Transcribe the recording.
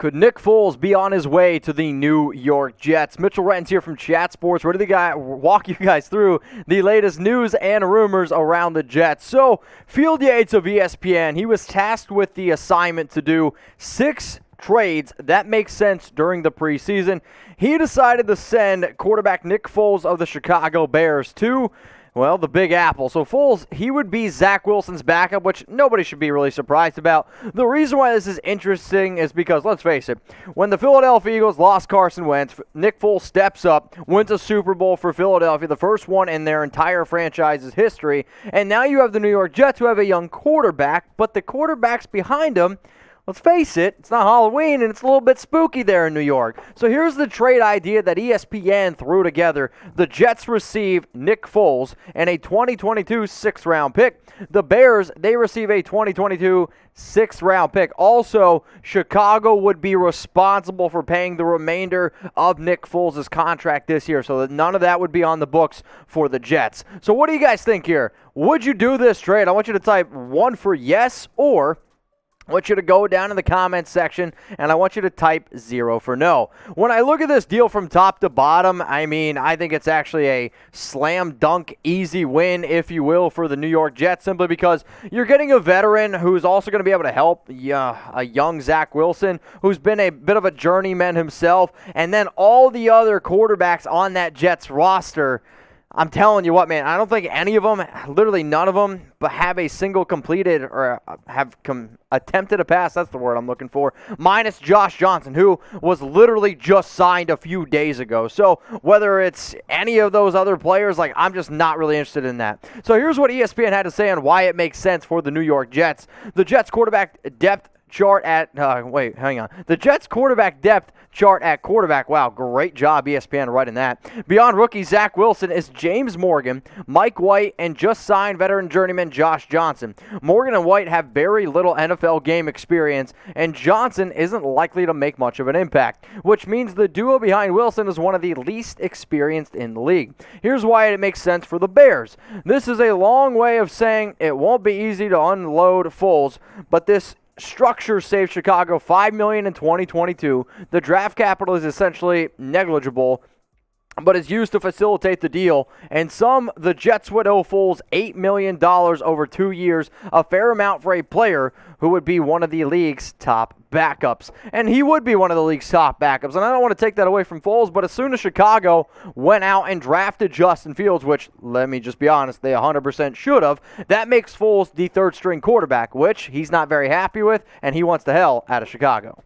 Could Nick Foles be on his way to the New York Jets? Mitchell Renz here from Chat Sports, ready to walk you guys through the latest news and rumors around the Jets. So, Field Yates of ESPN, he was tasked with the assignment to do 6 trades that make sense during the preseason. He decided to send quarterback Nick Foles of the Chicago Bears to the Big Apple. So Foles, he would be Zach Wilson's backup, which nobody should be really surprised about. The reason why this is interesting is because, let's face it, when the Philadelphia Eagles lost Carson Wentz, Nick Foles steps up, wins a Super Bowl for Philadelphia, the first one in their entire franchise's history, and now you have the New York Jets who have a young quarterback, but the quarterbacks behind him, let's face it, it's not Halloween, and it's a little bit spooky there in New York. So here's the trade idea that ESPN threw together. The Jets receive Nick Foles and a 2022 6th-round pick. The Bears, they receive a 2022 6th-round pick. Also, Chicago would be responsible for paying the remainder of Nick Foles' contract this year, so that none of that would be on the books for the Jets. So what do you guys think here? Would you do this trade? I want you to type 1 for yes, or I want you to go down in the comments section, and I want you to type 0 for no. When I look at this deal from top to bottom, I think it's actually a slam dunk, easy win, if you will, for the New York Jets, simply because you're getting a veteran who's also going to be able to help a young Zach Wilson, who's been a bit of a journeyman himself, and then all the other quarterbacks on that Jets roster. I'm telling you what, man, I don't think any of them, literally none of them, but have a single completed or have attempted a pass. That's the word I'm looking for. Minus Josh Johnson, who was literally just signed a few days ago. So whether it's any of those other players, I'm just not really interested in that. So here's what ESPN had to say on why it makes sense for the New York Jets. The Jets quarterback depth chart at the Jets quarterback depth chart at quarterback. Wow, great job ESPN writing that. Beyond rookie Zach Wilson is James Morgan, Mike White, and just signed veteran journeyman Josh Johnson. Morgan and White have very little NFL game experience, and Johnson isn't likely to make much of an impact, which means the duo behind Wilson is one of the least experienced in the league. Here's why it makes sense for the Bears. This is a long way of saying it won't be easy to unload Foles, but this structure saved Chicago $5 million in 2022. The draft capital is essentially negligible, but is used to facilitate the deal. And the Jets would owe Foles $8 million over 2 years, a fair amount for a player who would be one of the league's top backups. And he would be one of the league's top backups. And I don't want to take that away from Foles, but as soon as Chicago went out and drafted Justin Fields, which, let me just be honest, they 100% should have, that makes Foles the 3rd-string quarterback, which he's not very happy with, and he wants the hell out of Chicago.